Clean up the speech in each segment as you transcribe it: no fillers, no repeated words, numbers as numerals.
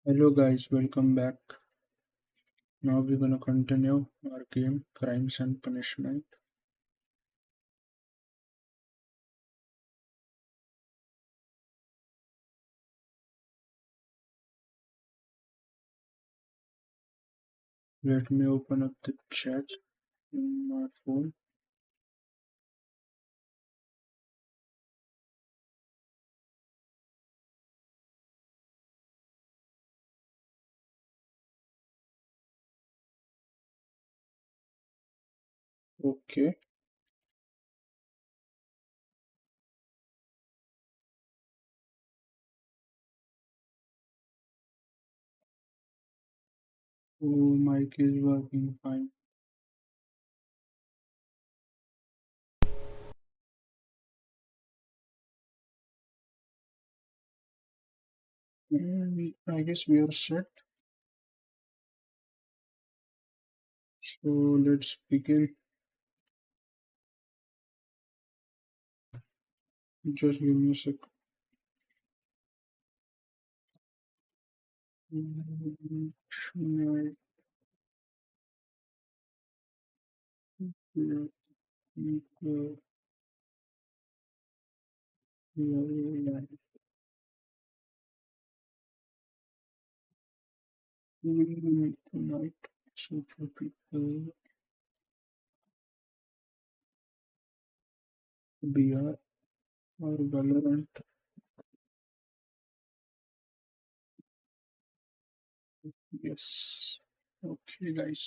Hello guys, welcome back. Now we're gonna continue our game Crimes and Punishment. Let me open up the chat in my phone. Okay. Oh, mic is working fine. And I guess we are set. So let's begin. Just give me a sec. Tonight, so for people, BR or Valorant. Yes. Okay guys,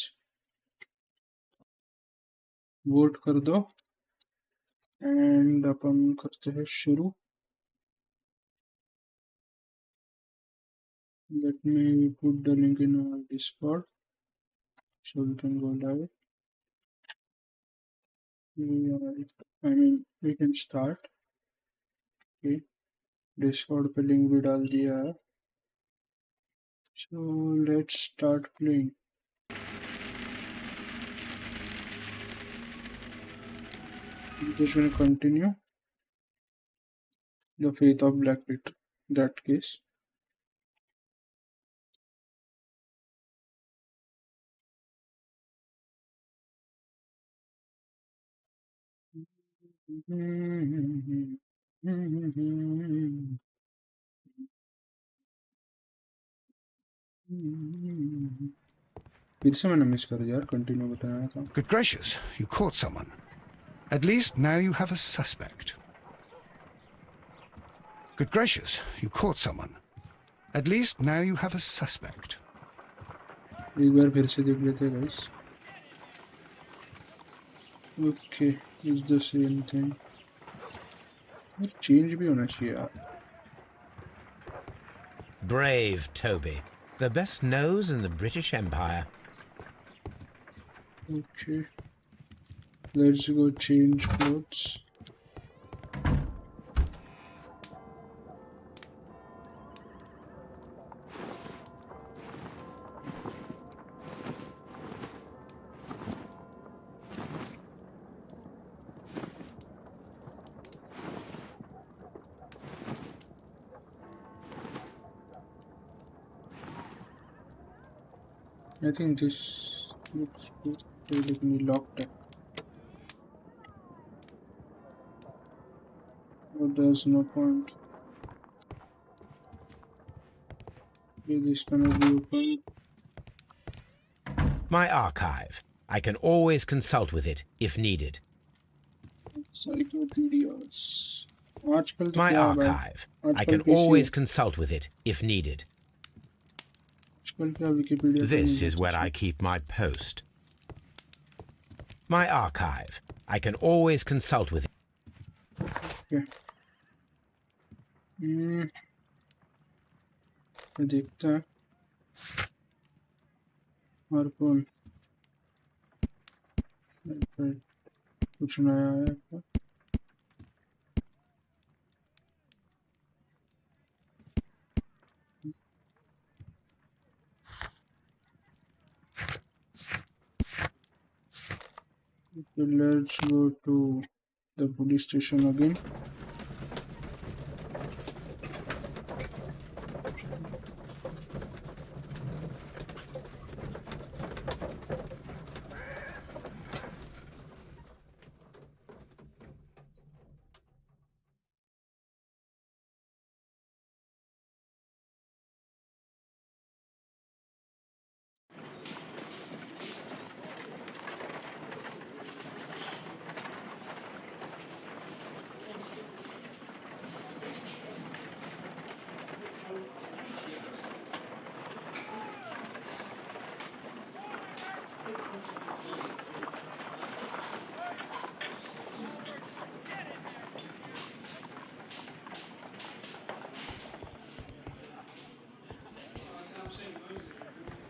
vote कर दो and अपन करते हैं शुरू. Let me put the link in our Discord so we can go live. We can start. Okay, Discord पे link भी डाल दिया है. So let's start playing. I'm just gonna continue the Faith of Black Pit. That case. फिर से मैंने miss कर दिया यार. कंटिन्यू बताना था. Good gracious, you caught someone. At least now you have a suspect. Good gracious, you caught someone. At least now you have a suspect. एक बार फिर से देख लेते हैं guys. Okay, it's the same thing. Change भी होना चाहिए यार. Brave Toby, the best nose in the British Empire. Okay, let's go change clothes. I think this looks good. Let me lock that. But there's no point. Okay, this cannot be opened. My archive. I can always consult with it if needed. Encyclopedias. आजकल तो My क्या है भाई? archive. I आजकल can कैसी always है? consult with it if needed. आजकल क्या Wikipedia पे This नहीं is where होता I keep my post. My archive. I can always consult with it. है. देखते हैं. और कौन? कुछ नया है क्या? Okay, let's go to the police station again.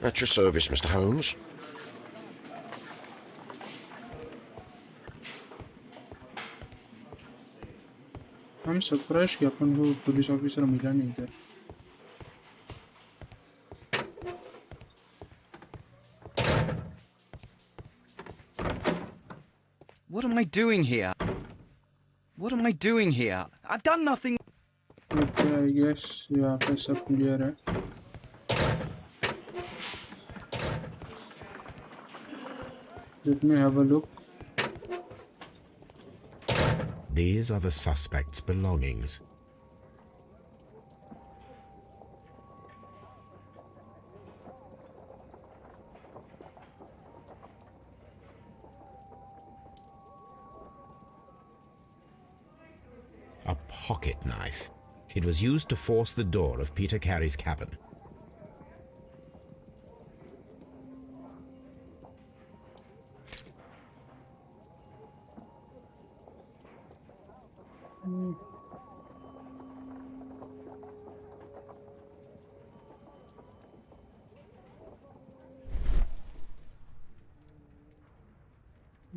At your service, Mr. Holmes. I'm surprised कि अपन को पुलिस ऑफिसर मिला नहीं था. What am I doing here? What am I doing here? I've done nothing. Okay, I guess यहाँ पे सब clear है. Let me have a look. These are the suspect's belongings. A pocket knife. It was used to force the door of Peter Carey's cabin.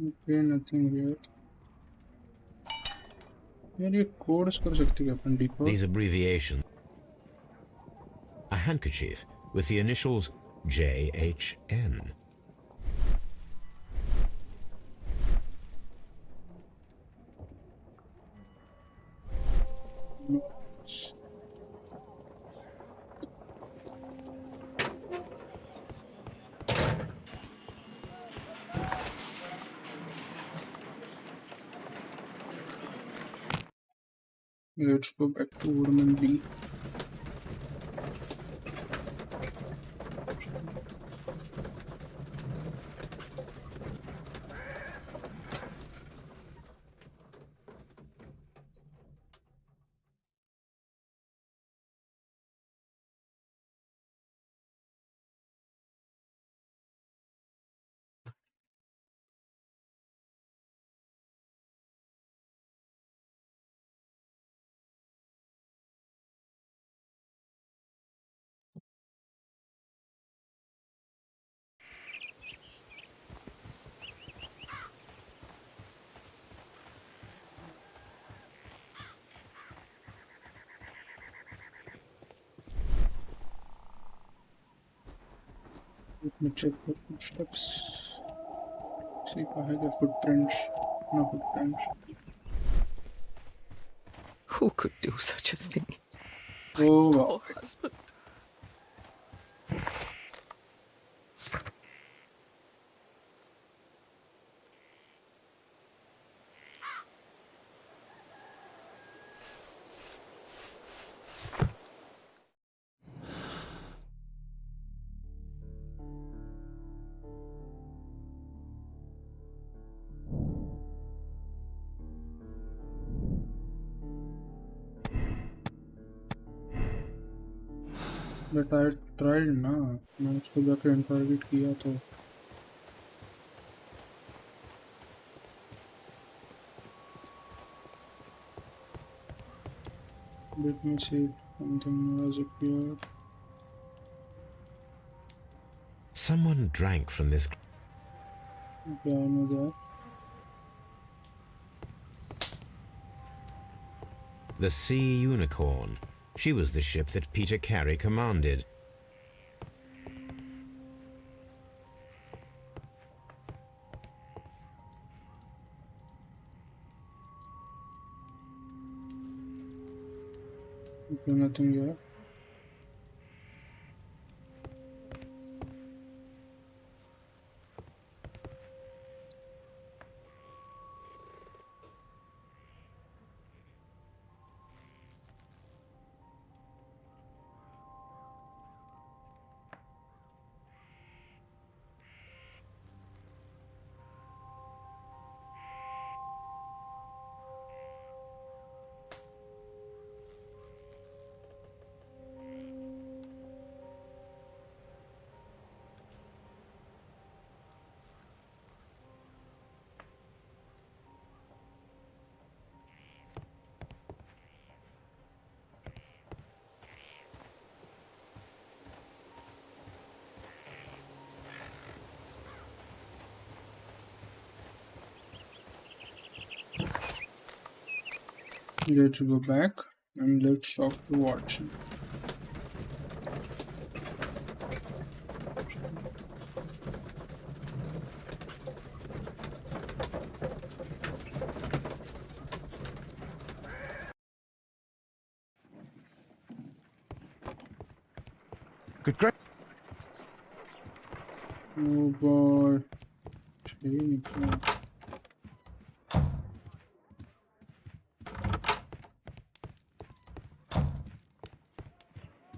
Okay, nothing here. यार ये codes कर सकते क्या अपन decode? These abbreviations. A handkerchief with the initials JHN. Let's go back to Woodman Lee. Let me check the footsteps. See कहाँ है footprints? No footprints. Who could do such a thing? Oh wow. Oh, husband. But I tried ना, मैं उसको जाके इंटरगेट किया तो let me see something was appeared. Someone drank from this. Okay, I know that. The Sea Unicorn. She was the ship that Peter Carey commanded. Okay, nothing here. Let's go back and let's talk to Watson. Good great. Oh boy. सही निकला.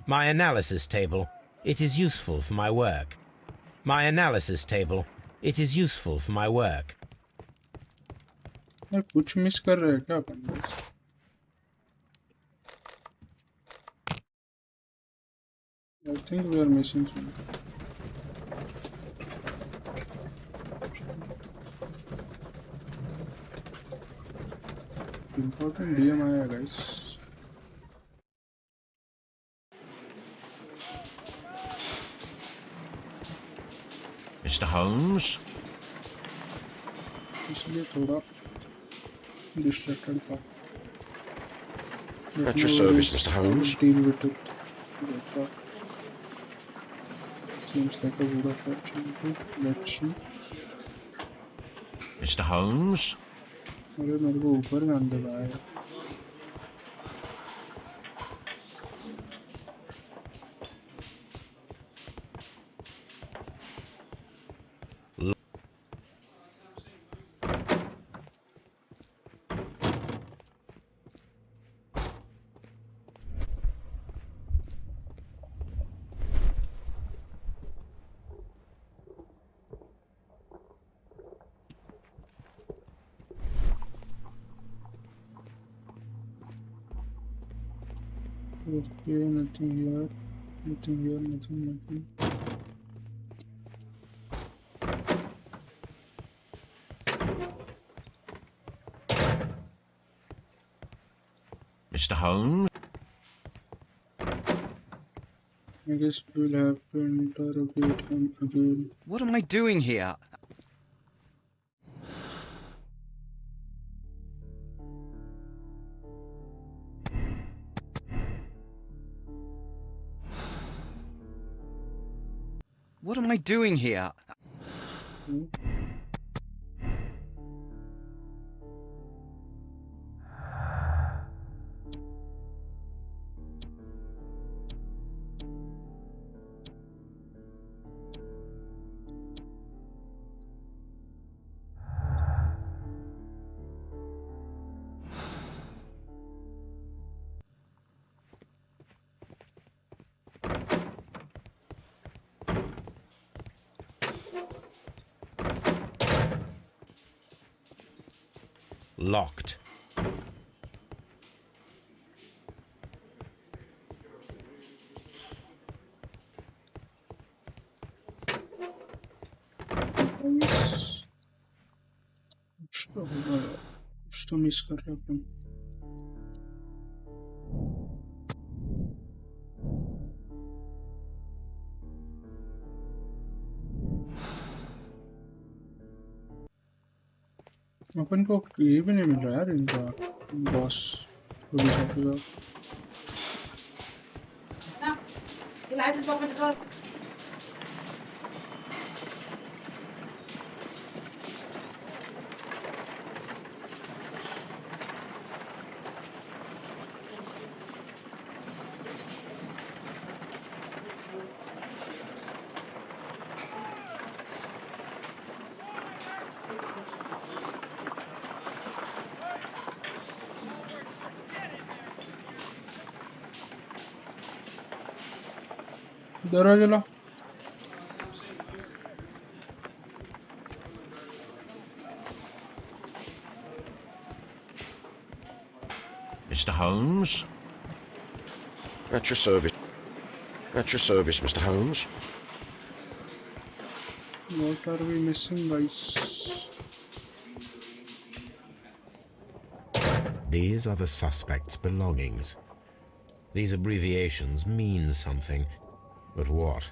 My analysis table. It is useful for my work. My analysis table. It is useful for my work. यार कुछ miss कर रहे हैं क्या अपन बस? I think we are missing something. Important DM आया guys. Mr. Holmes? इसलिए थोड़ा distracted था. But At your no service, worries, Mr. I will Holmes. deal with it later. Seems like a good opportunity. Let's see. Mr. Holmes? अरे मेरे को ऊपर में अंदर आया. Okay, nothing here. Nothing here. Nothing. Mr. Holmes? I guess we'll have to interrogate him again. What am I doing here? What am I doing here? Hmm? Locked. Guys, कुछ तो होगा यार. कुछ तो मिस कर रहे हैं अपन. अपन को ये भी नहीं मिल रहा यार इनका बॉस पुलिस ऑफिसर. दरवाजा ला. Mr. Holmes? At your service. At your service, Mr. Holmes. What are we missing, guys? These are the suspect's belongings. These abbreviations mean something, but what?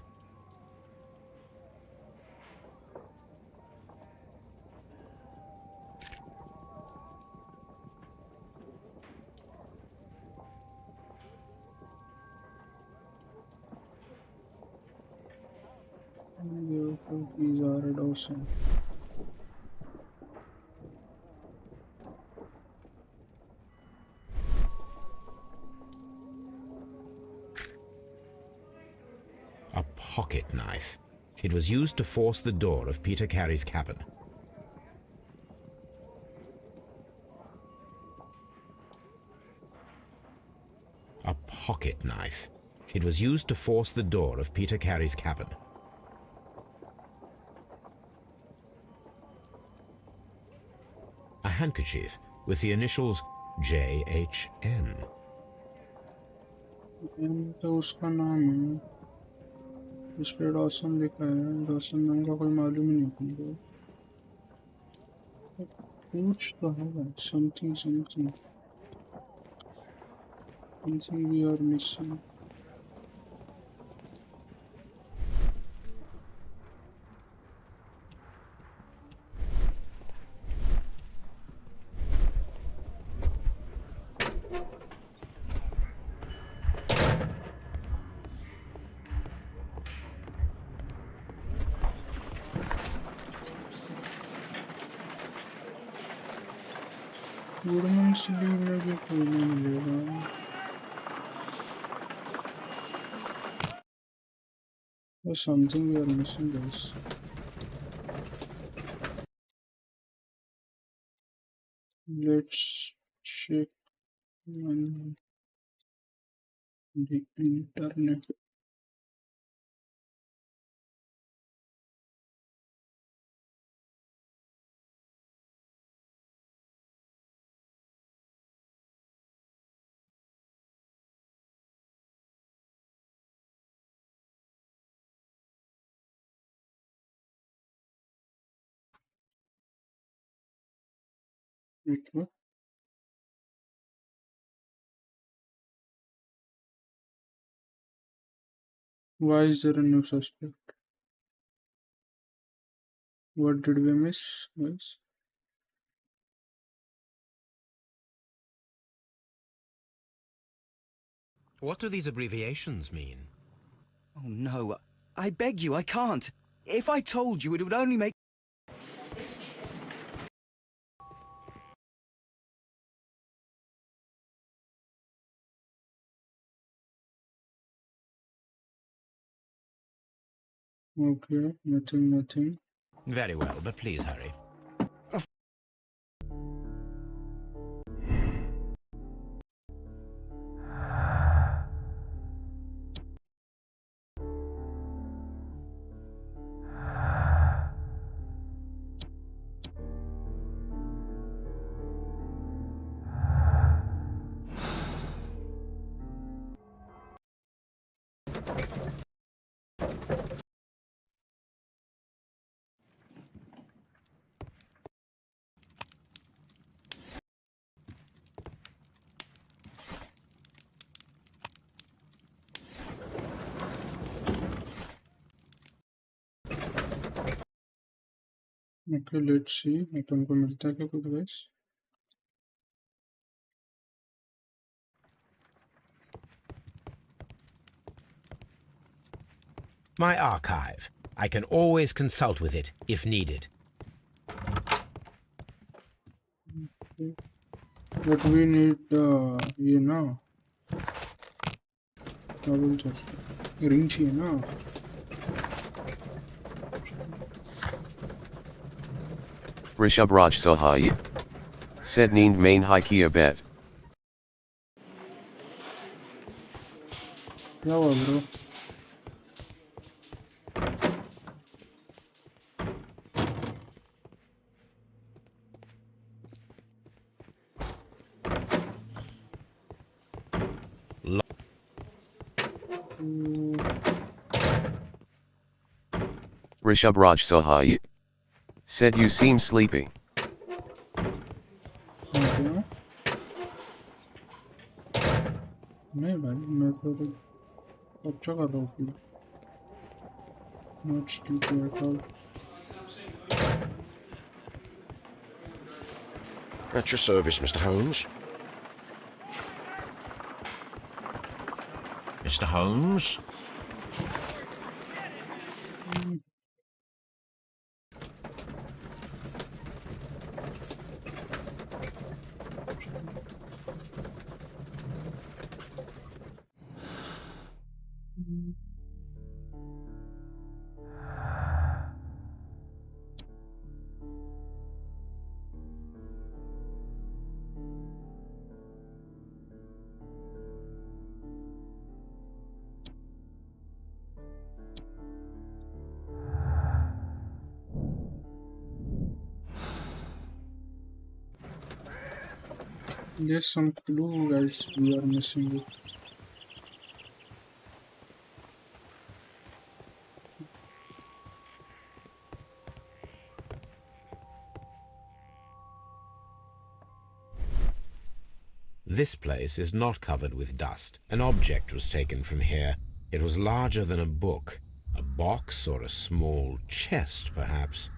These are awesome. A pocket knife. It was used to force the door of Peter Carey's cabin. A pocket knife. It was used to force the door of Peter Carey's cabin. A handkerchief with the initials JHN. तो उसका नाम है, इस पे Dawson लिखा है, Dawson नाम का कोई मालूम ही नहीं अपन को। कुछ तो है, something something we are missing. Woodman's leave में भी कोई नहीं मिलेगा। There's something we are missing, guys. Let's check on the internet. Wait, what? Why is there a new suspect? What did we miss, guys? What do these abbreviations mean? Oh no, I beg you, I can't. If I told you, it would only make... Okay, nothing. Very well, but please hurry. Okay, let's see. अपन को मिलता है क्या कुछ, guys? My archive. I can always consult with it if needed. But we need ये ना क्या बोलते हैं उसको, रिंग चाहिए ना। Rishabh Raj Sahai. Said named main Hikia bet. क्या हुआ bro? Rishabh Raj Sahai. Said you seem sleepy. Okay. नहीं भाई, मैं तो अच्छा कर रहा हूँ। Not sleepy at all. At your service, Mr. Holmes. Mr. Holmes? There's some clue, guys. We are missing it. This place is not covered with dust. An object was taken from here. It was larger than a book. A box or a small chest, perhaps.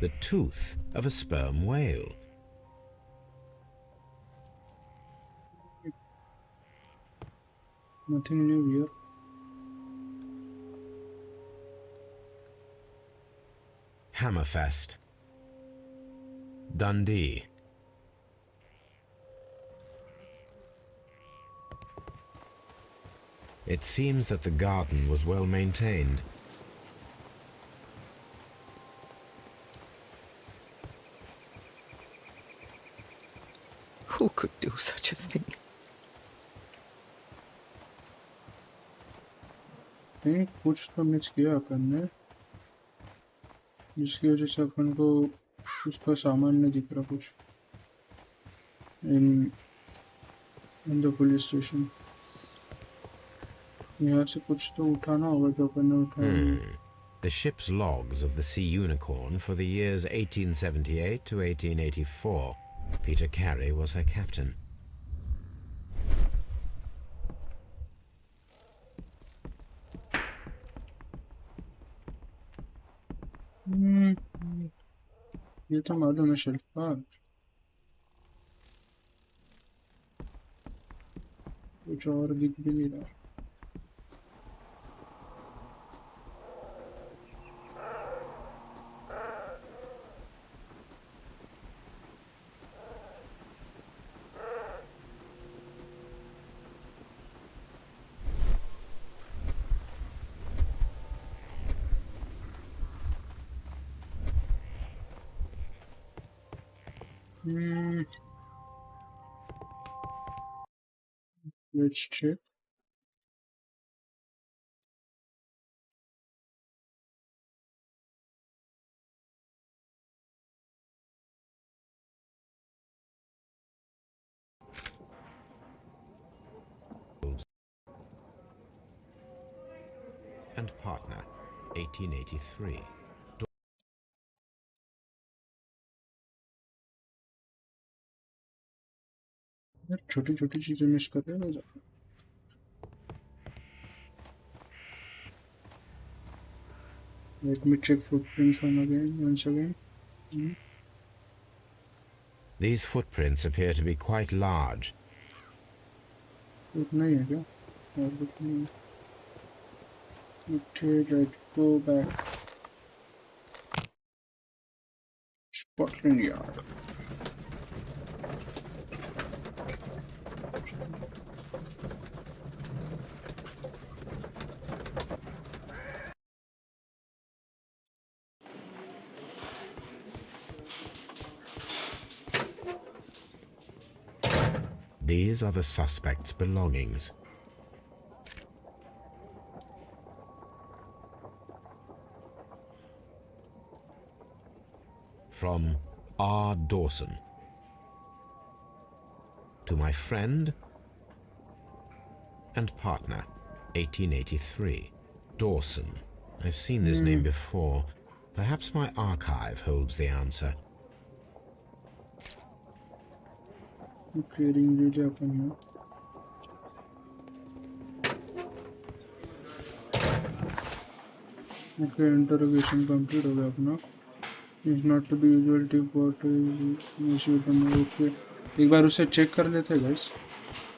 The tooth of a sperm whale. Nothing new here. Hammerfest. Dundee. It seems that the garden was well maintained. Who could do such a thing? नहीं कुछ तो miss किया अपन ने जिसकी वजह से अपन को उसका सामान नहीं दिख रहा कुछ इन द पुलिस स्टेशन यहाँ से कुछ तो उठाना होगा जो अपन ने उठाया The ship's logs of the Sea Unicorn for the years 1878 to 1884. Peter Carey was her captain. ये तो मालूम है शिल्पा कुछ और दिख भी नहीं रहा Let's check. And partner, 1883. छोटी छोटी चीजें मिस कर रहे हैं Let me check footprints once again. These footprints appear to be quite large. उतना ही है क्या और कुछ नहीं Okay, let's go back. Scotland Yard. These are the suspect's belongings. From R. Dawson. To my friend and partner, 1883. Dawson. I've seen this name before. Perhaps my archive holds the answer. Okay, ring did happen here. Okay, interrogation complete हो गया अपना. It's not to be usual tip what is okay. एक बार उसे check कर लेते हैं guys.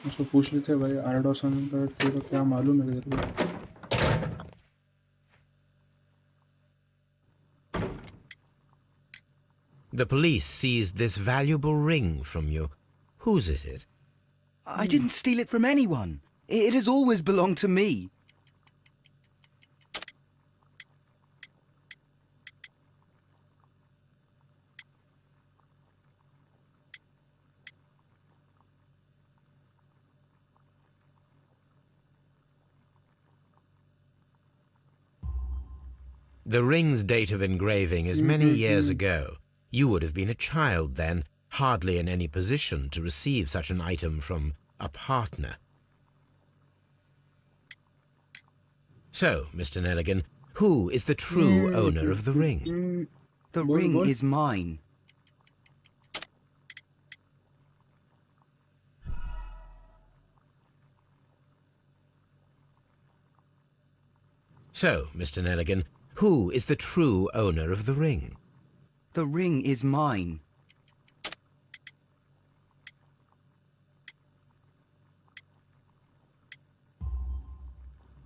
उसको पूछ लेते हैं भाई आर डॉसन का तेरे को क्या मालूम है तेरे को. The police seized this valuable ring from you. Whose is it? I didn't steal it from anyone. It has always belonged to me. The ring's date of engraving is many years ago. You would have been a child then, hardly in any position to receive such an item from a partner. So, Mr. Nelligan, who is the true owner of the ring? The ring is mine. So, Mr. Nelligan, who is the true owner of the ring? The ring is mine.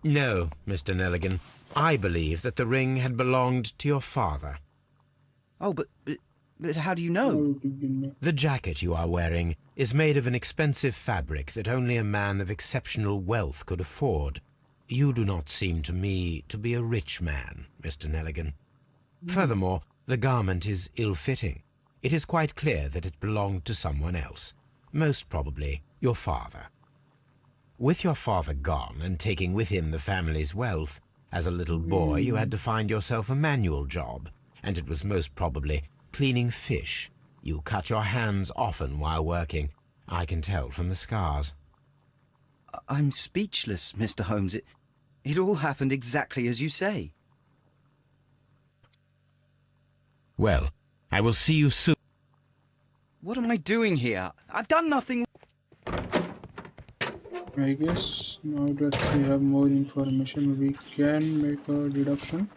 No, Mr. Nelligan. I believe that the ring had belonged to your father. Oh, but how do you know? The jacket you are wearing is made of an expensive fabric that only a man of exceptional wealth could afford. You do not seem to me to be a rich man, Mr. Nelligan. Furthermore, the garment is ill-fitting. It is quite clear that it belonged to someone else, most probably your father. With your father gone and taking with him the family's wealth, as a little boy you had to find yourself a manual job, and it was most probably cleaning fish. You cut your hands often while working. I can tell from the scars. I'm speechless, Mr. Holmes. It all happened exactly as you say. Well, I will see you soon. What am I doing here? I've done nothing. I guess now that we have more information, we can make a deduction.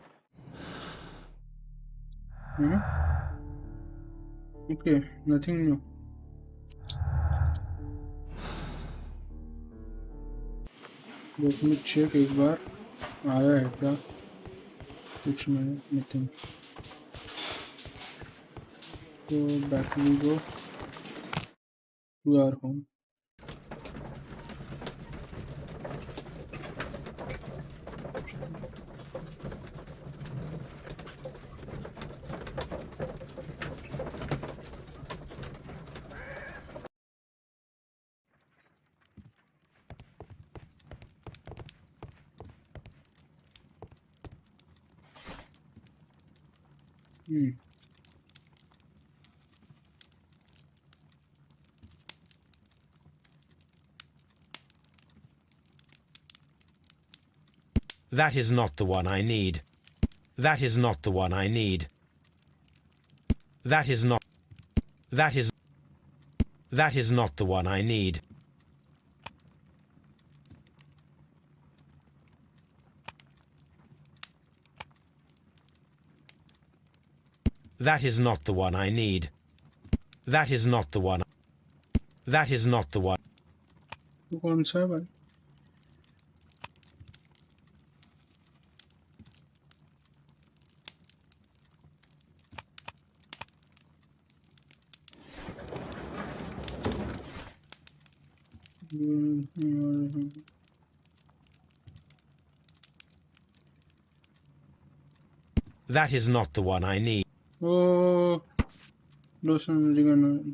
Okay, nothing new. Let me check एक बार आया है क्या कुछ नहीं nothing. So back we go to our home. That is not the one I need. That is not the one I need. That is not the one I need. That is not the one I need. That is not the one. That is not the one. कौन सा है भाई? That is not the one I need. Oh, Dawson Nedigan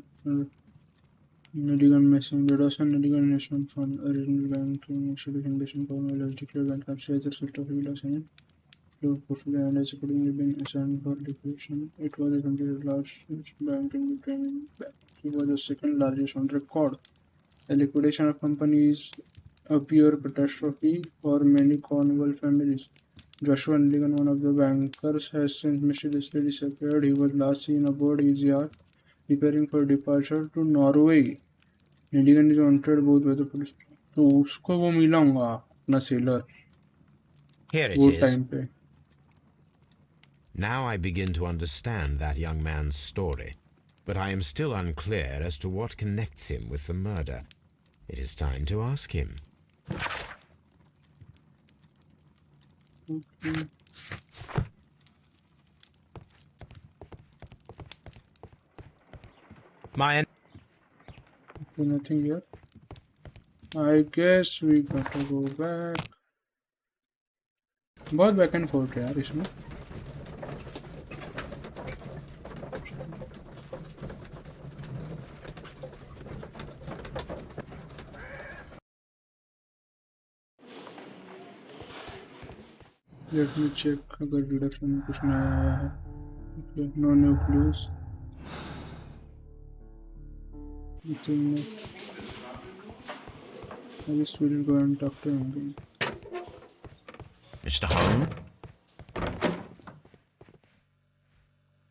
missing. The Dawson Nedigan Nation Fund original banking institution formula has declared bankruptcy as a result of illegal portfolio and has accordingly been assigned for liquidation. It was a completed large bank in between. It was the second largest on record. The liquidation of company is a pure catastrophe for many Cornwall families. Joshua Nelligan, one of the bankers, has since mysteriously disappeared. He was last seen aboard his yacht, preparing for departure to Norway. Nelligan is wanted both by the police. तो उसको वो मिला होगा अपना seller Here it वो is. Time पे. Now I begin to understand that young man's story, but I am still unclear as to what connects him with the murder. It is time to ask him. My Nothing here. I guess we gotta go back. बहुत back and fourth है यार इसमें. Let me check अगर deduction में कुछ नया आया है. Okay, no new clues. Nothing new. I guess we'll go and talk to him again. Mr. Holmes?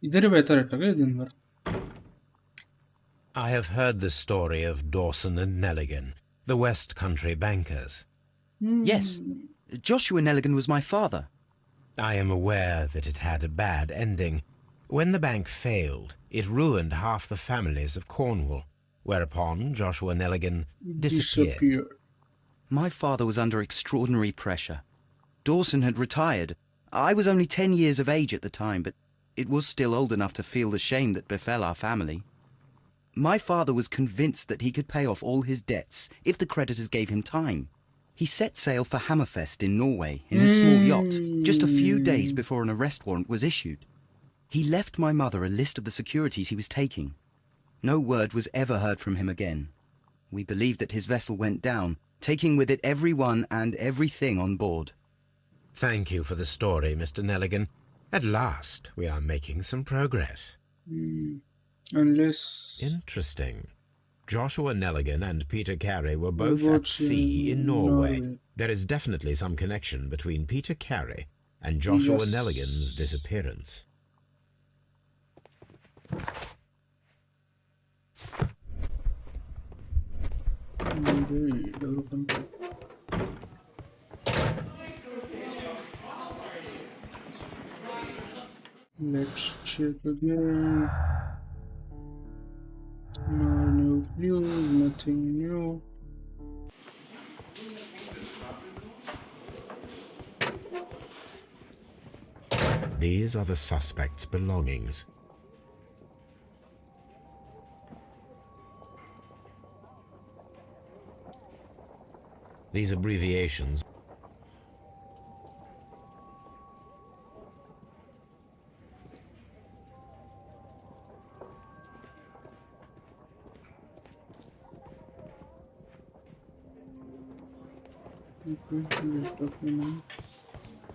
इधर ही बेहतर रहता है दिन भर. I have heard the story of Dawson and Nelligan, the West Country bankers. Yes, Joshua Nelligan was my father. I am aware that it had a bad ending. When the bank failed, it ruined half the families of Cornwall, whereupon Joshua Nelligan disappeared. My father was under extraordinary pressure. Dawson had retired. I was only 10 years of age at the time, but it was still old enough to feel the shame that befell our family. My father was convinced that he could pay off all his debts if the creditors gave him time. He set sail for Hammerfest in Norway in a small yacht, just a few days before an arrest warrant was issued. He left my mother a list of the securities he was taking. No word was ever heard from him again. We believed that his vessel went down, taking with it everyone and everything on board. Thank you for the story, Mr. Nelligan. At last, we are making some progress. Unless Interesting. Joshua Nelligan and Peter Carey were both at both sea in Norway. Norway. There is definitely some connection between Peter Carey and Joshua Yes. Nelligan's disappearance. Let's check again. No new clues, nothing new. These are the suspect's belongings. These abbreviations Okay, let's talk to him.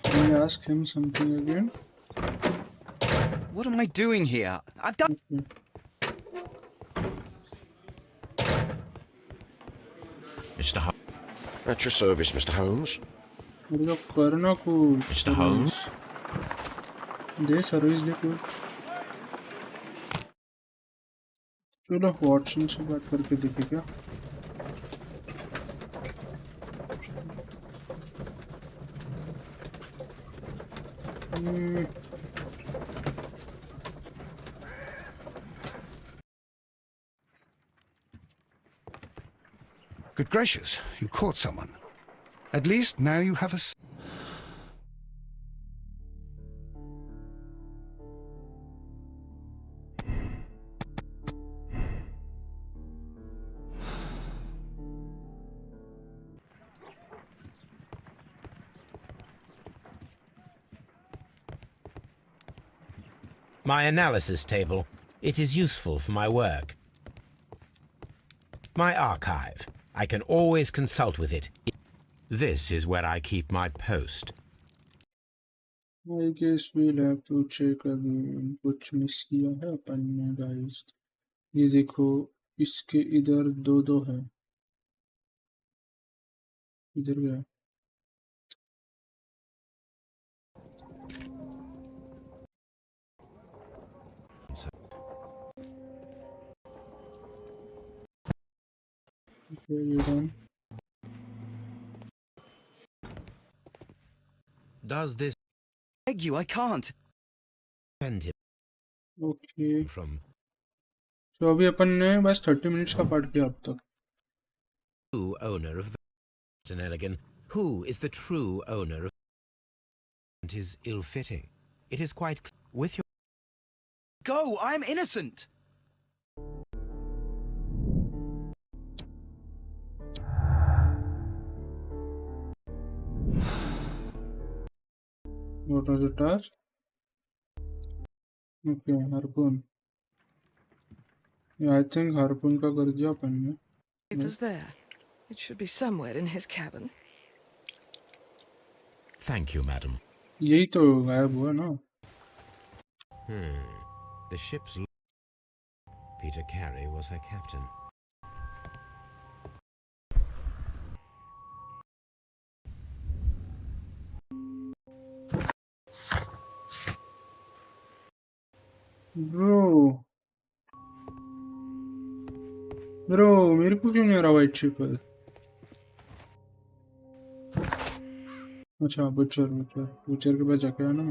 Can I ask him something again? What am I doing here? I've done... Okay. Mr. Holmes? At your service, Mr. Holmes. अरे तो करना कुछ. Mr. Holmes? दे service दे कुछ. चलो Watson से बात करके देखे क्या. Good gracious, you caught someone. At least now you have a... My analysis table. It is useful for my work. My archive. I can always consult with it. This is where I keep my post. I guess we'll have to check again. कुछ miss किया है अपन ने guys. ये देखो इसके इधर दो है. इधर गया. Okay, you're done. Does this Beg you, I can't. prevent him Okay. from तो अभी अपन ने बस 30 मिनट्स का पार्ट किया अब तक. true owner of the Mr. Nelligan? Who is the true owner of it is ill-fitting? It is quite with your Go, I'm innocent. What was the task? Okay, harpoon. Yeah, I think harpoon का कर दिया अपन ने. It was there. It should be somewhere in his cabin. Thank you, madam. यही तो गायब हुआ ना. The ship's... Peter Carey was her captain. Bro, मेरे को क्यों नहीं आ रहा वाइट शिप पर? अच्छा, बुचर के पास जाके आना.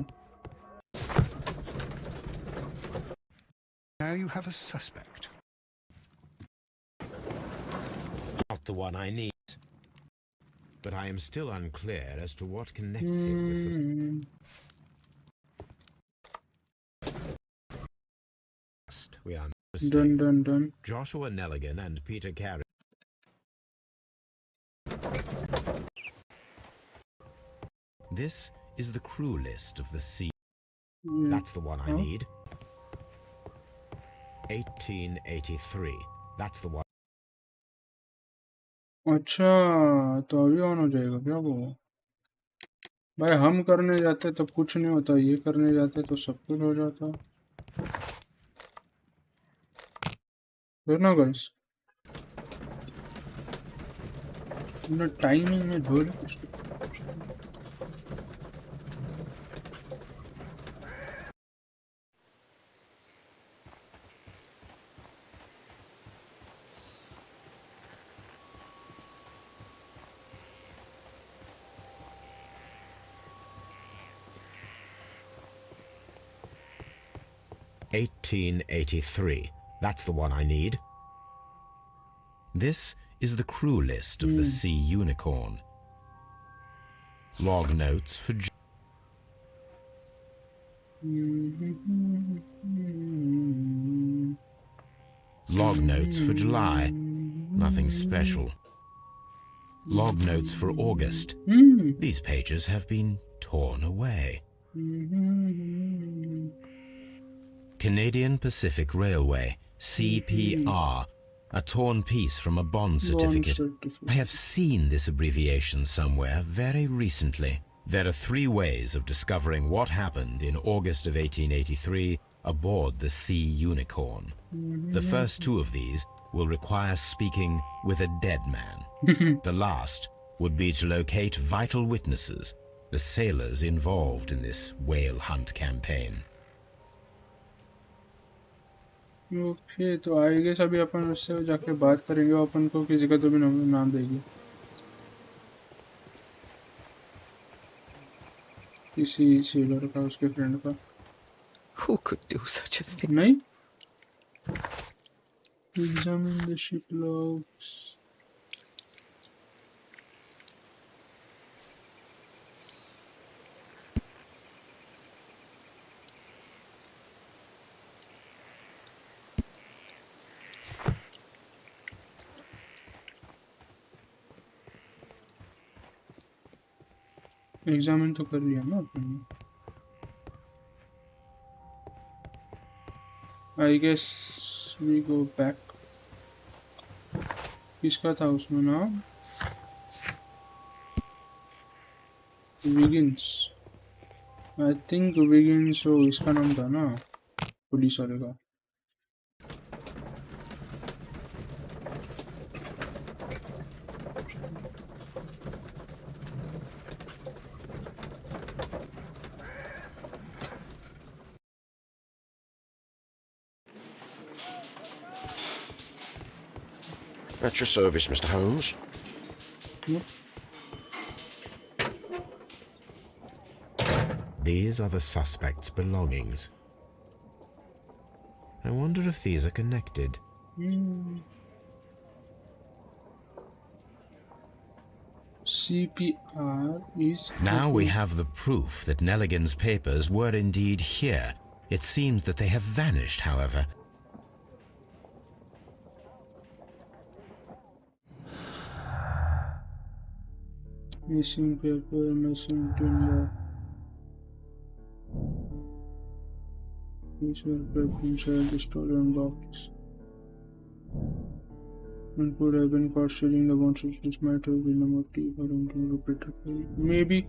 Now you have a suspect. Not the one I need. But I am still unclear as to what connects him with the... We are Done. Joshua Nelligan and Peter Carey. This is the crew list of the sea. That's the one I need. 1883. That's the one. अच्छा, तो अभी on हो जाएगा क्या वो? भाई हम करने जाते तब कुछ नहीं होता, ये करने जाते तो सब कुछ हो जाता. फिर ना गाइस, ना टाइमिंग में झोल. $18.83. That's the one I need. This is the crew list of the Sea Unicorn. Log notes for... Log notes for July. Nothing special. Log notes for August. These pages have been torn away. Canadian Pacific Railway, CPR. A torn piece from a bond certificate. I have seen this abbreviation somewhere very recently. There are 3 ways of discovering what happened in August of 1883 aboard the Sea Unicorn. The first 2 of these will require speaking with a dead man. The last would be to locate vital witnesses, the sailors involved in this whale hunt campaign. Okay, तो I guess अभी अपन उससे जाके बात करेंगे. अपन को किसी का तो भी नाम देगी, किसी सेलर का, उसके फ्रेंड का. Who could do such a thing? नहीं. Examine the ship logs. Examine तो कर लिया ना अपन ने. I guess we go back. किसका था उसमें नाम? विगिंस. आई थिंक विगिंस वो इसका नाम था ना, पुलिस वाले का. At your service, Mr. Holmes. These are the suspect's belongings. I wonder if these are connected. CPR is... Now we have the proof that Nelligan's papers were indeed here. It seems that they have vanished, however. Missing paper, missing timber. These were kept inside the stolen box. And could have been caught stealing the bonds, which might have been a motive for him to repeat it. Maybe.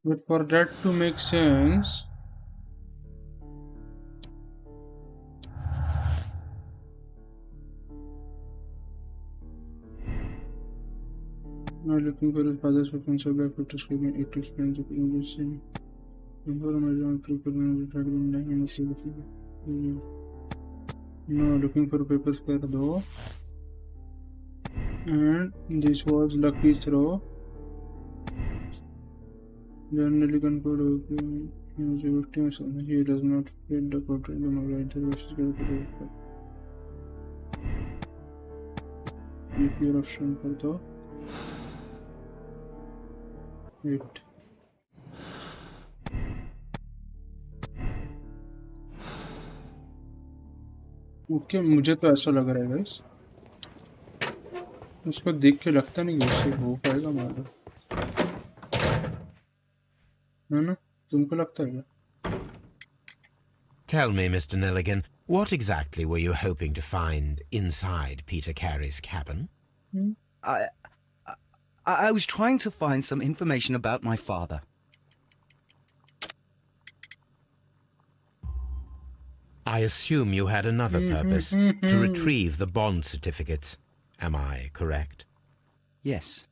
But for that to make sense, now looking for his father's weapons, so back after escaping, it explains the English scene. Before my people had been lying in a field. No, looking for papers kar do. And this was lucky throw. Generally conclude he does not fit the portrait of the writer versus character. If you're option for the wait. Okay मुझे तो ऐसा लग रहा है guys उसको देख के लगता नहीं कि उससे हो पाएगा मालूम है ना तुमको लगता है क्या Tell me, Mr. Nelligan, what exactly were you hoping to find inside Peter Carey's cabin? I was trying to find some information about my father. I assume you had another purpose, to retrieve the bond certificates. Am I correct? Yes.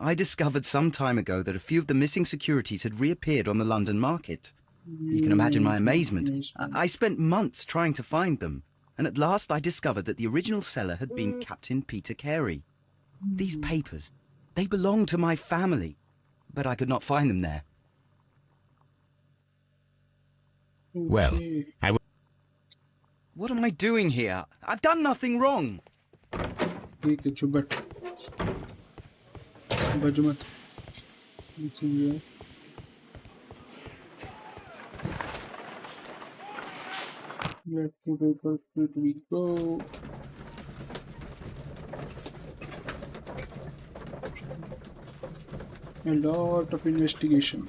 I discovered some time ago that a few of the missing securities had reappeared on the London market. You can imagine my amazement. I spent months trying to find them, and at last I discovered that the original seller had been Captain Peter Carey. These papers, they belong to my family, but I could not find them there. Well, I will... What am I doing here? I've done nothing wrong. ठीक है चुप बैठ बज मत let the papers we go a lot of investigation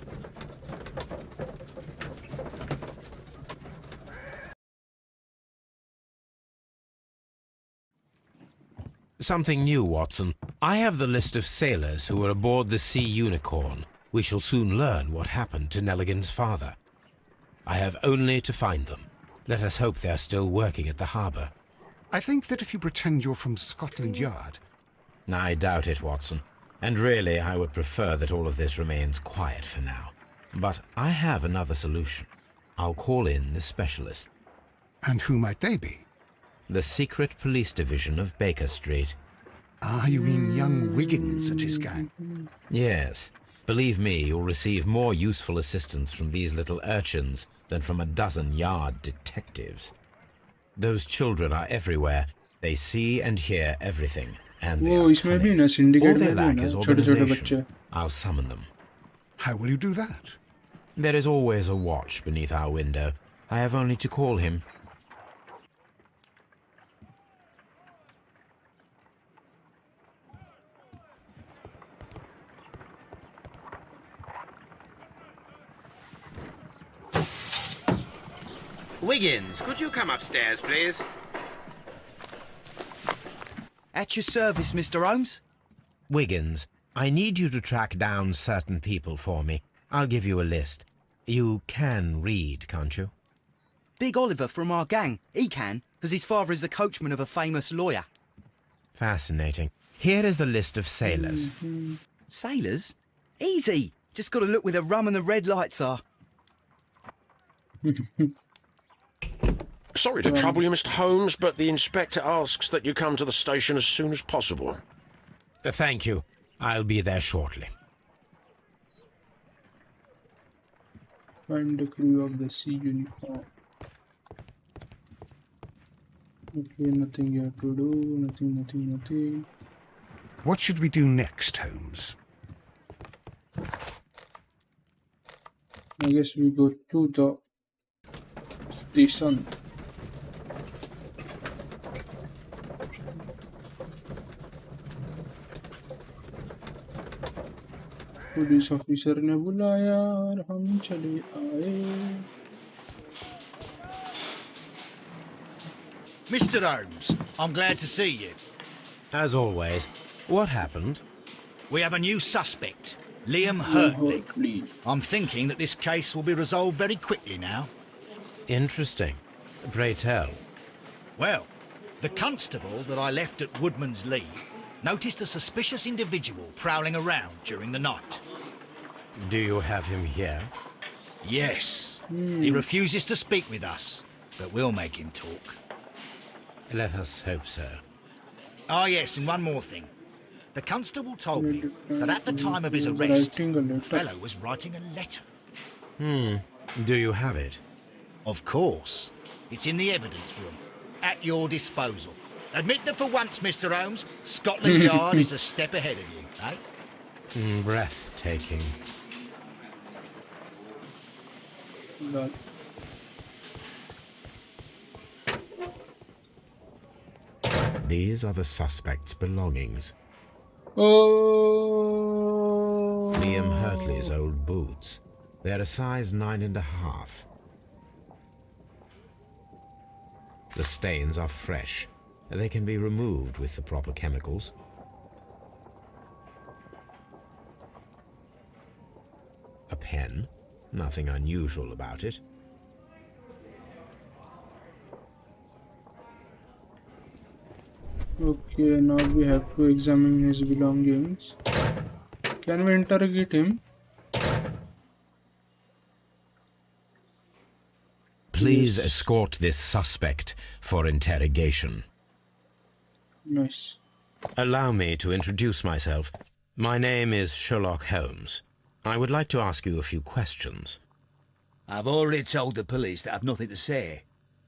Something new, Watson. I have the list of sailors who were aboard the Sea Unicorn. We shall soon learn what happened to Nelligan's father. I have only to find them. Let us hope they are still working at the harbour. I think that if you pretend you're from Scotland Yard... I doubt it, Watson. And really, I would prefer that all of this remains quiet for now. But I have another solution. I'll call in the specialist. And who might they be? The secret police division of Baker Street. Ah, you mean young Wiggins and his gang? Yes. Believe me, you'll receive more useful assistance from these little urchins than from a dozen yard detectives. Those children are everywhere. They see and hear everything. And they are cunning. All they lack is organization. I'll summon them. How will you do that? There is always a watch beneath our window. I have only to call him. Wiggins, could you come upstairs, please? At your service, Mr. Holmes. Wiggins, I need you to track down certain people for me. I'll give you a list. You can read, can't you? Big Oliver from our gang. He can, because his father is the coachman of a famous lawyer. Fascinating. Here is the list of sailors. Sailors? Easy. Just got to look where the rum and the red lights are. Sorry to trouble you, Mr. Holmes, but the inspector asks that you come to the station as soon as possible. Thank you. I'll be there shortly. Find the crew of the Sea Unicorn. Okay, nothing you have to do. Nothing. What should we do next, Holmes? I guess we go to the station. Police officer ने बुलाया और हम चले आए. Mr. Holmes, I'm glad to see you. As always, what happened? We have a new suspect, Liam Hurtley. I'm thinking that this case will be resolved very quickly now. Interesting. Pray tell. Well, the constable that I left at Woodman's Lee noticed a suspicious individual prowling around during the night. Do you have him here? Yes. He refuses to speak with us, but we'll make him talk. Let us hope so. Ah, yes, and one more thing. The constable told me that at the time of his arrest, the fellow was writing a letter. Do you have it? Of course. It's in the evidence room, at your disposal. Admit that for once, Mr. Holmes, Scotland Yard is a step ahead of you, eh? Breathtaking. Lol. These are the suspect's belongings. Oh. Liam Hurtley's old boots. They're a size 9.5. The stains are fresh. They can be removed with the proper chemicals. A pen. Nothing unusual about it. Okay, now we have to examine his belongings. Can we interrogate him? Please escort this suspect for interrogation. Nice. Allow me to introduce myself. My name is Sherlock Holmes. I would like to ask you a few questions. I've already told the police that I've nothing to say.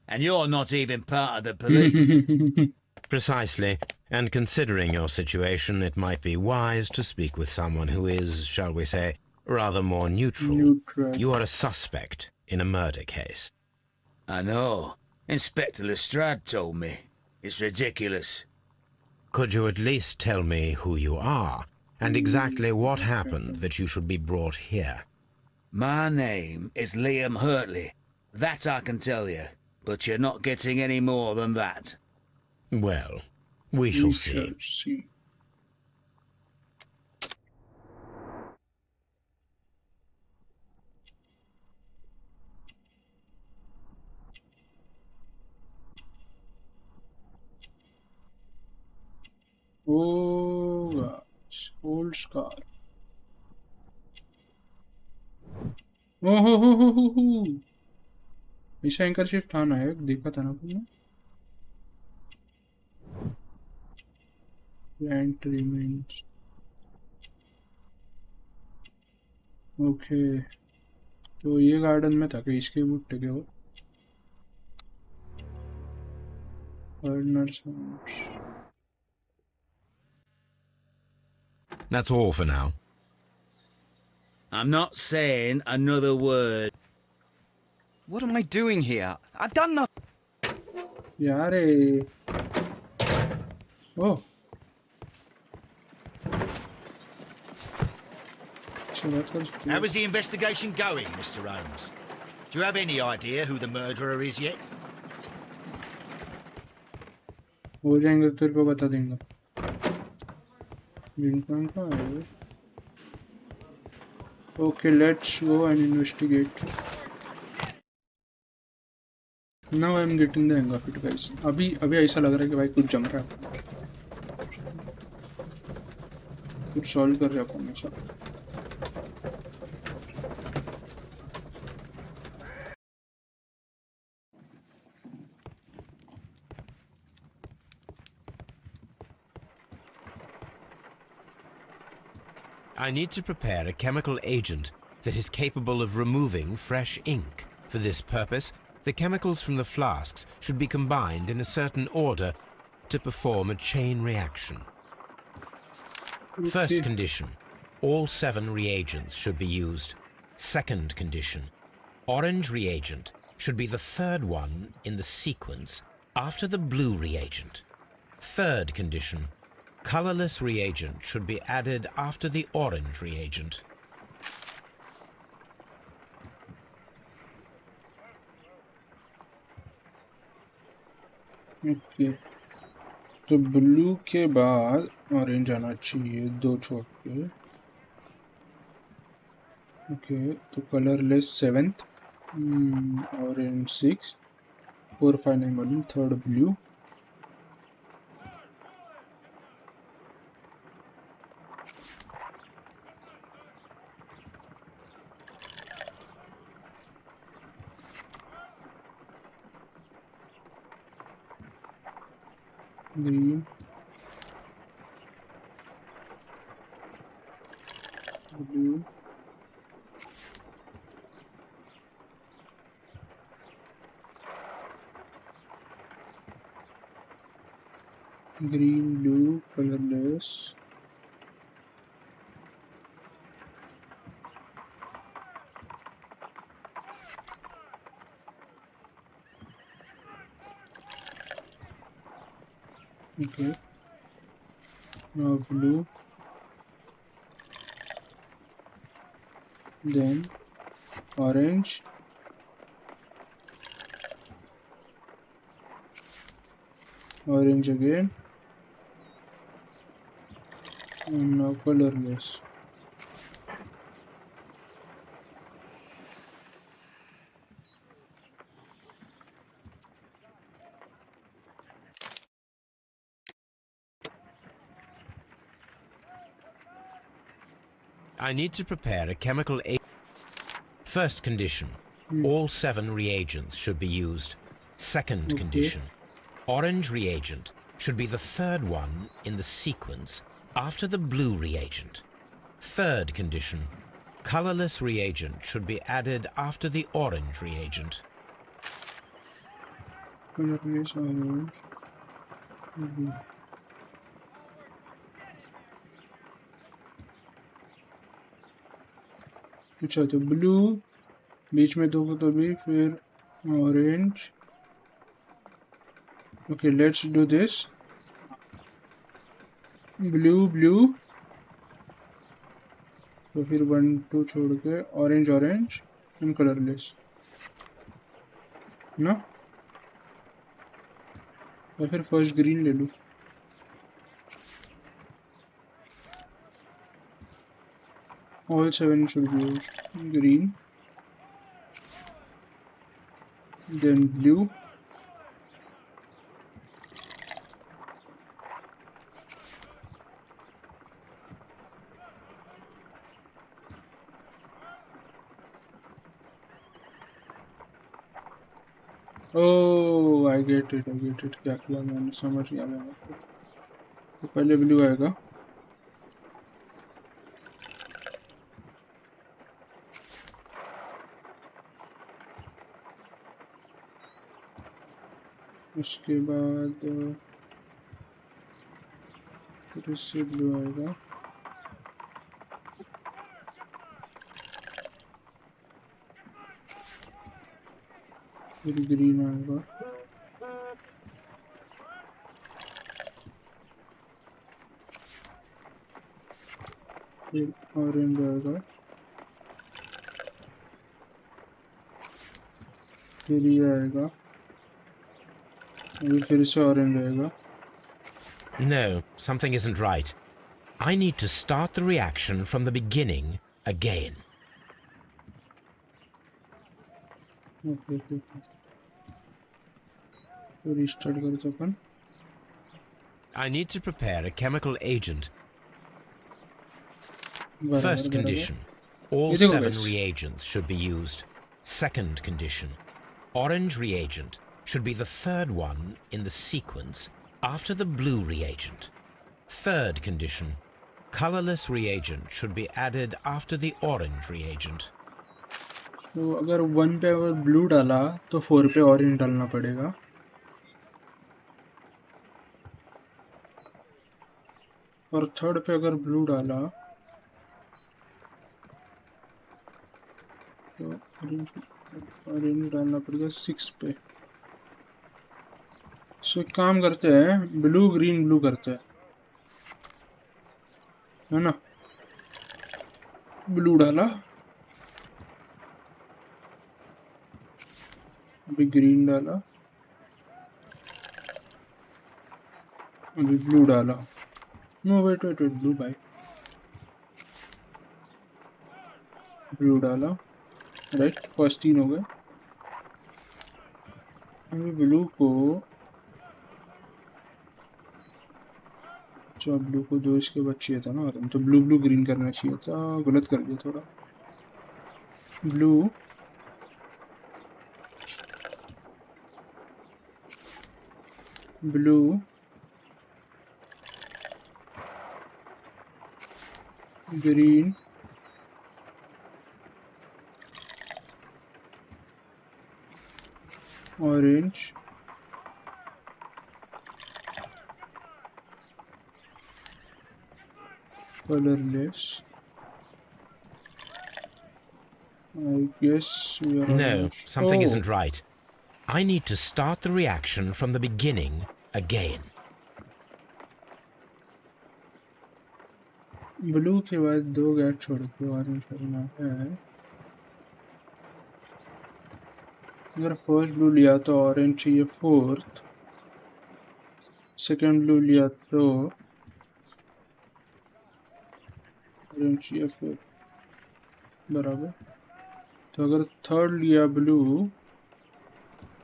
And you're not even part of the police. Precisely, and considering your situation, it might be wise to speak with someone who is, shall we say, rather more neutral. You are a suspect in a murder case. I know. Inspector Lestrade told me. It's ridiculous. Could you at least tell me who you are, and exactly what happened that you should be brought here? My name is Liam Hurtley. That I can tell you. But you're not getting any more than that. Well, we shall see. Oh gosh, old scar. Oh. ऐसा एंकरशिप था ना, एक देखा था ना तुमने? Plant remains. Okay. तो ये गार्डन में था कि इसके बूटे के वो? Gardener's house. That's all for now. I'm not saying another word. What am I doing here? I've done nothing. Yare. Oh. How is the investigation going, Mr. Holmes? Do you have any idea who the murderer is yet? हो जाएंगे तो तेरे को बता देंगे. कहाँ है वो? Okay, let's go and investigate. Now I'm getting the hang of it, guys. अभी ऐसा लग रहा है कि भाई कुछ जम रहा है, कुछ सॉल्व कर रहा है अपन ऐसा. I need to prepare a chemical agent that is capable of removing fresh ink. For this purpose, the chemicals from the flasks should be combined in a certain order to perform a chain reaction. First condition, all 7 reagents should be used. Second condition, orange reagent should be the third one in the sequence after the blue reagent. Third condition, colorless reagent should be added after the orange reagent. Okay, तो blue के बाद orange आना चाहिए, 2 छोड़ के। Okay, तो colourless 7th, orange 6, 4 5 नहीं मालूम, 3rd blue, green, blue, green, blue, colourless, okay, now blue, then orange, orange again, and now colorless. I need to prepare a chemical agent. First condition, all 7 reagents should be used. Second condition, orange reagent should be the 3rd one in the sequence after the blue reagent. Third condition, colorless reagent should be added after the orange reagent. Colorless orange. अच्छा, तो blue बीच में 2 को तो भी, फिर orange. Okay, let's do this. Blue blue, तो फिर 1 2 छोड़ के ऑरेंज ऑरेंज एंड कलरलेस ना, या फिर फर्स्ट ग्रीन ले लूँ। All 7 should be used. Green, then blue, oh I get it, क्या किया मैंने, समझ गया मैंने। तो पहले ब्लू आएगा, उसके बाद फिर इससे ब्लू आएगा, फिर ग्रीन आएगा, फिर ऑरेंज आएगा, फिर ये आएगा, अभी फिर से ऑरेंज आएगा। No, something isn't right. I need to start the reaction from the beginning again. Okay, तो रिस्टार्ट करते अपन। I need to prepare a chemical agent. First condition, all 7 reagents should be used. Second condition, orange reagent should be the 3rd one in the sequence after the blue reagent. Third condition, colorless reagent should be added after the orange reagent. तो अगर 1 पे अगर blue डाला तो 4 पे orange डालना पड़ेगा, और 3rd पे अगर ब्लू डाला तो ऑरेंज डालना पड़ेगा 6 पे। सो एक काम करते हैं, ब्लू ग्रीन ब्लू करते हैं, है ना। ब्लू डाला, अभी ग्रीन डाला, अभी ब्लू डाला, no wait wait wait, blue भाई, ब्लू डाला, राइट, फर्स्ट 3 हो गए। अभी ब्लू को, अच्छा ब्लू को 2 इसके बाद चाहिए था ना, तो ब्लू ब्लू ग्रीन करना चाहिए था, गलत कर दिया थोड़ा। Blue blue green orange colorless. I guess we are No, almost... something isn't right. I need to start the reaction from the beginning again. Blue के बाद 2 गैप छोड़ के ऑरेंज करना है। अगर फर्स्ट ब्लू लिया तो ऑरेंज चाहिए 4th, सेकंड ब्लू लिया तो ऑरेंज चाहिए 5th, बराबर। तो अगर थर्ड लिया ब्लू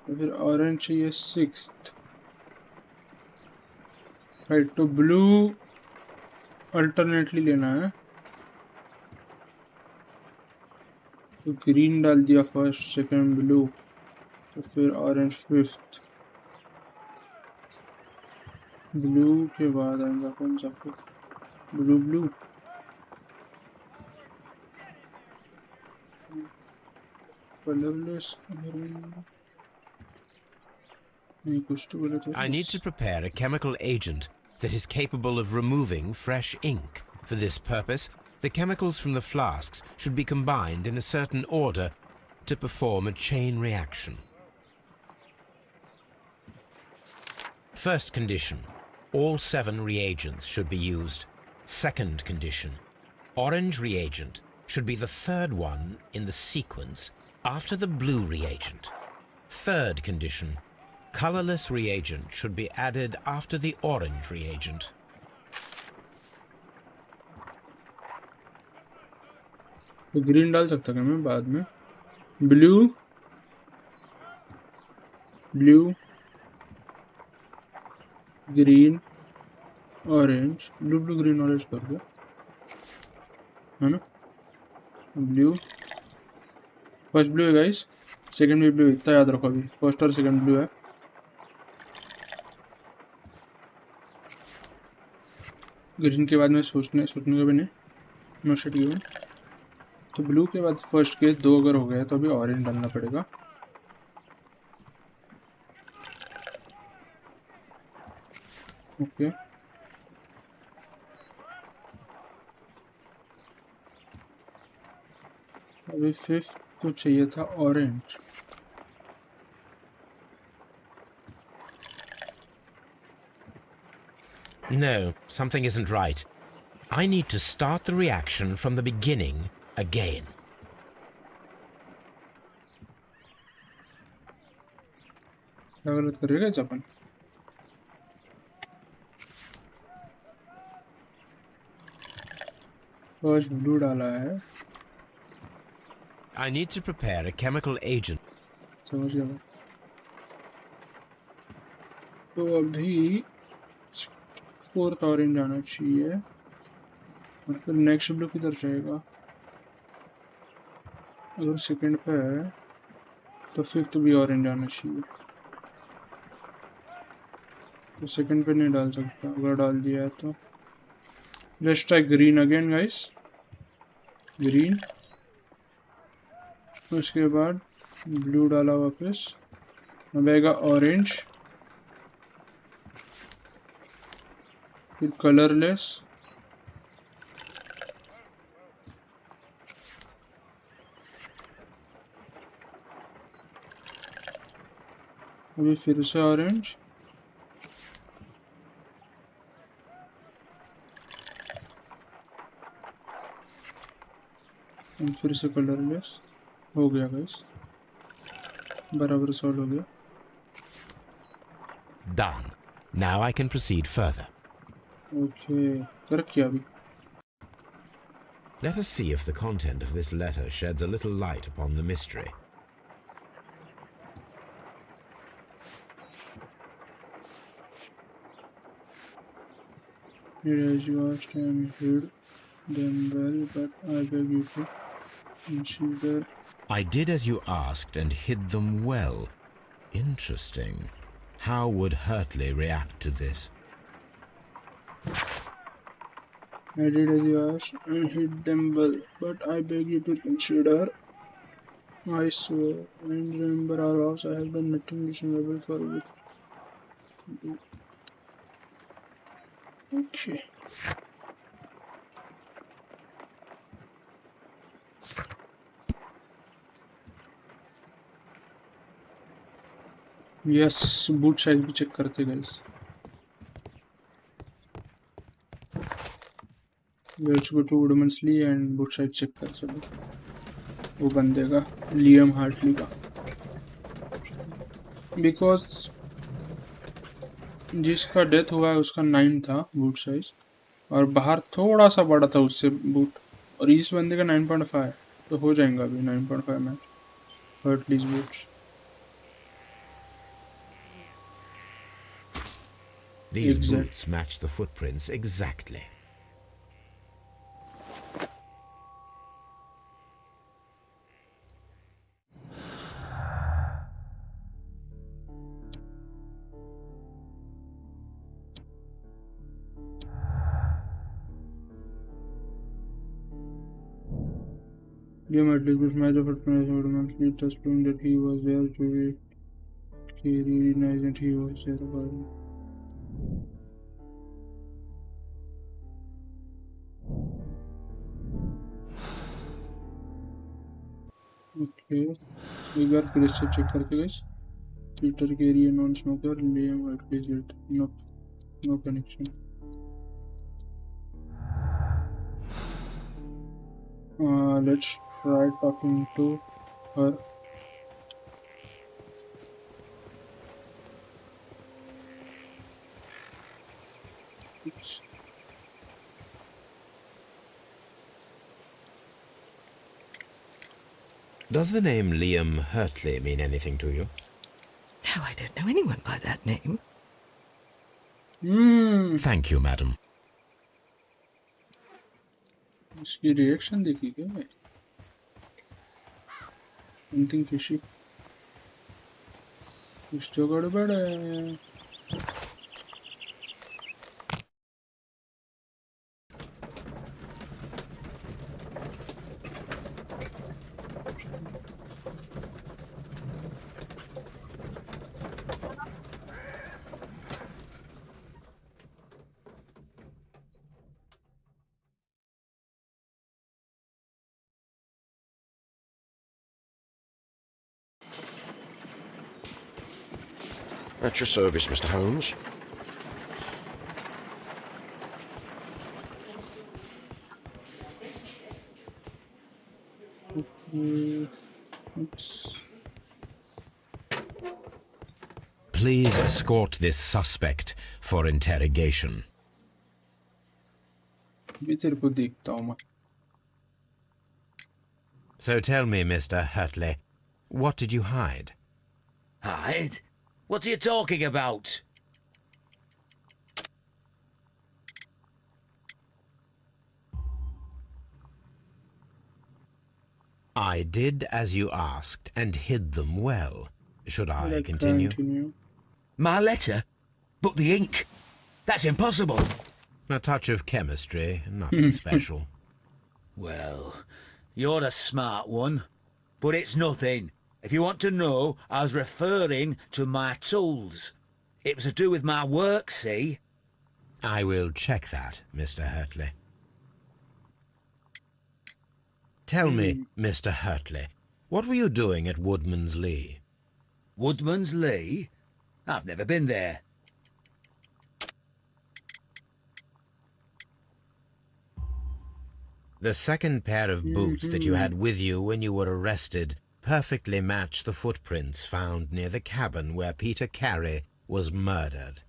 तो फिर ऑरेंज चाहिए 6th, राइट। तो ब्लू अल्टरनेटली लेना है, तो ग्रीन डाल दिया फर्स्ट, सेकंड ब्लू, तो फिर ऑरेंज 5th, ब्लू के बाद आएगा कौन सा, फिर ब्लू ब्लू कलरलेस, नहीं कुछ तो गलत I need to prepare a chemical agent that is capable of removing fresh ink. For this purpose, the chemicals from the flasks should be combined in a certain order to perform a chain reaction. First condition, all 7 reagents should be used. Second condition, orange reagent should be the third one in the sequence after the blue reagent. Third condition, colorless reagent should be added after the orange reagent. तो green डाल सकता क्या मैं बाद में? Blue blue green orange, blue blue green orange कर दो, है ना? ब्लू फर्स्ट ब्लू है गाइस, सेकंड भी ब्लू, इतना याद रखो। अभी फर्स्ट और सेकंड ब्लू है। ग्रीन के बाद में सोचने का भी नहीं, नो शिट गिवन। तो ब्लू के बाद फर्स्ट के 2 अगर हो गए तो अभी ऑरेंज डालना पड़ेगा। ओके अभी 5th तो चाहिए था orange. No, something isn't right. I need to start the reaction from the beginning again. क्या गलत करेगा इस अपन? फर्स्ट ब्लू डाला है। I need to prepare a chemical agent. समझ गया मैं। तो अभी 4th ऑरेंज आना चाहिए, और फिर नेक्स्ट ब्लू किधर जाएगा? अगर सेकंड पे है तो 5th भी ऑरेंज आना चाहिए। तो सेकंड पे नहीं डाल सकता, अगर डाल दिया है तो let's try green again guys. Green, उसके बाद ब्लू डाला वापस, अब आएगा ऑरेंज, फिर कलरलेस, अभी फिर से ऑरेंज, फिर से कलरलेस। हो गया गाइस, बराबर सॉल्व हो गया। Done. Now I can proceed further. Okay, कर किया अभी. Let us see if the content of this letter sheds a little light upon the mystery. As you asked, and hid them well, but I beg you to consider. I did as you asked and hid them well. Interesting. How would Hurtley react to this? I did as you asked and hid them well, but I beg you to consider. I swear, and remember our vows. I have done nothing reasonable for which. Okay. Yes, boot size भी check करते guys. Let's go to Woodman's Lee and boot size check कर चलो. वो बंदे का Liam Hartley का. Because जिसका death हुआ है उसका 9 था बूट साइज और बाहर थोड़ा सा बड़ा था उससे बूट और इस बंदे का 9.5 तो हो जाएगा अभी 9.5 में हर्टलीज boots. These boots match the footprints exactly. Liam at least match of footprints monthly just proving that he was there to recognize that he was there. Okay, एक बार फिर से चेक करके guys. Peter Carey a non-smoker, Liam at least no connection. Let's try talking to her. Oops. Does the name Liam Hurtley mean anything to you? No, I don't know anyone by that name. Thank you, madam. उसकी reaction देखी क्या मैं? Something fishy. कुछ तो गड़बड़ है. At your service, Mr. Holmes. Oops. Please escort this suspect for interrogation. भी तेरे को देखता हूँ मैं. So tell me, Mr. Hurtley, what did you hide? Hide? What are you talking about? I did as you asked and hid them well. Should I continue? My letter? But the ink? That's impossible. A touch of chemistry, nothing special. Well, you're a smart one, but it's nothing. If you want to know, I was referring to my tools. It was to do with my work, see? I will check that, Mr. Hurtley. Tell me, Mr. Hurtley, what were you doing at Woodman's Lee? Woodman's Lee? I've never been there. The second pair of boots that you had with you when you were arrested perfectly match the footprints found near the cabin where Peter Carey was murdered.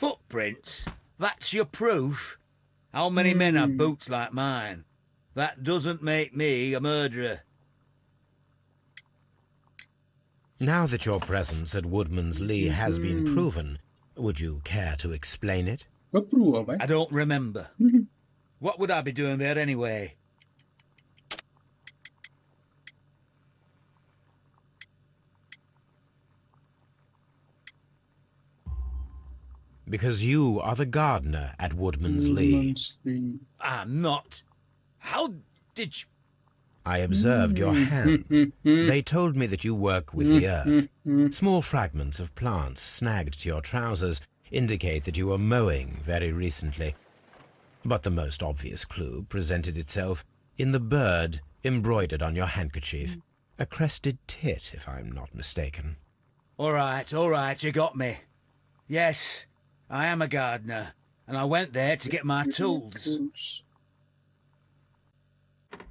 Footprints? That's your proof? How many men have boots like mine? That doesn't make me a murderer. Now that your presence at Woodman's Lee has been proven, would you care to explain it? I don't remember. What would I be doing there anyway? Because you are the gardener at Woodman's Lee. I'm not. How did you... I observed your hands. They told me that you work with the earth. Small fragments of plants snagged to your trousers indicate that you were mowing very recently. But the most obvious clue presented itself in the bird embroidered on your handkerchief. A crested tit, if I'm not mistaken. All right, you got me. Yes, I am a gardener, and I went there to get my tools.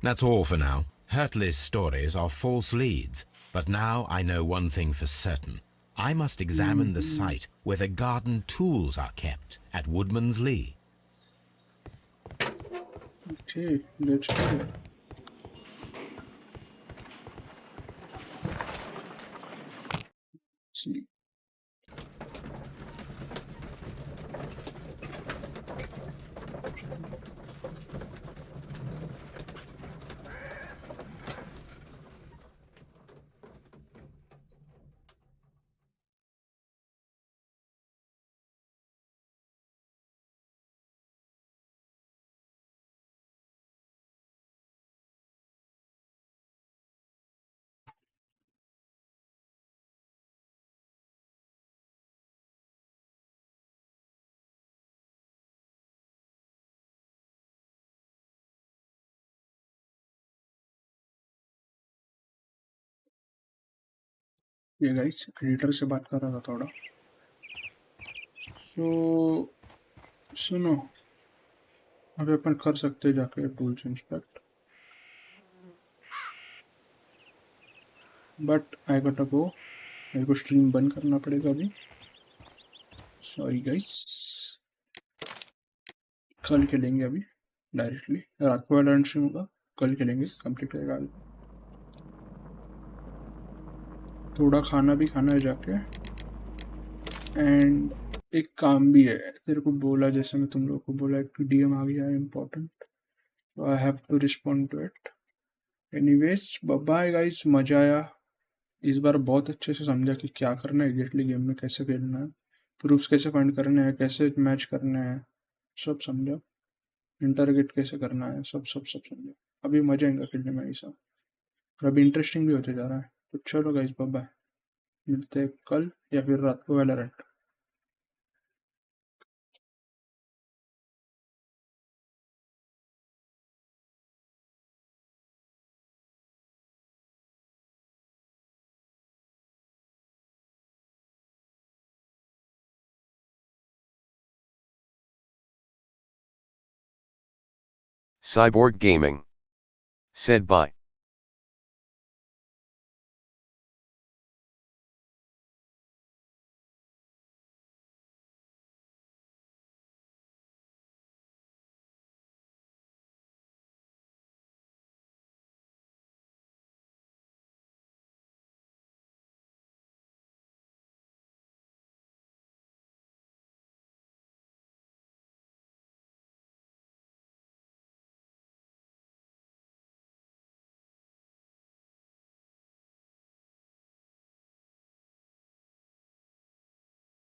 That's all for now. Hurtley's stories are false leads, but now I know one thing for certain. I must examine the site where the garden tools are kept at Woodman's Lee. Okay, let's go. See. ये guys editor से बात कर रहा था थोड़ा तो सुनो अभी अपन कर सकते जाके tools inspect but I got go मेरे को स्ट्रीम बंद करना पड़ेगा अभी सॉरी गाइस कल खेलेंगे अभी डायरेक्टली रात को वाला स्ट्रीम होगा कल खेलेंगे कंप्लीट रहेगा थोड़ा खाना भी खाना है जाके एंड एक काम भी है तेरे को बोला जैसे मैं तुम लोगों को बोला एक डीएम आ गया है इम्पोर्टेंट तो I have to respond to it anyways bye guys मजा आया इस बार बहुत अच्छे से समझा कि क्या करना है एग्जैक्टली गेम में कैसे खेलना है प्रूफ्स कैसे फाइंड करने हैं कैसे मैच करने हैं सब समझा इंटरगेट कैसे करना है सब समझा अभी मजा आएगा खेलने में ऐसा और अभी इंटरेस्टिंग भी होते जा रहा है तो चलो गाइस बाय मिलते हैं कल या फिर रात को Valorant Cyborg Gaming. Said bye.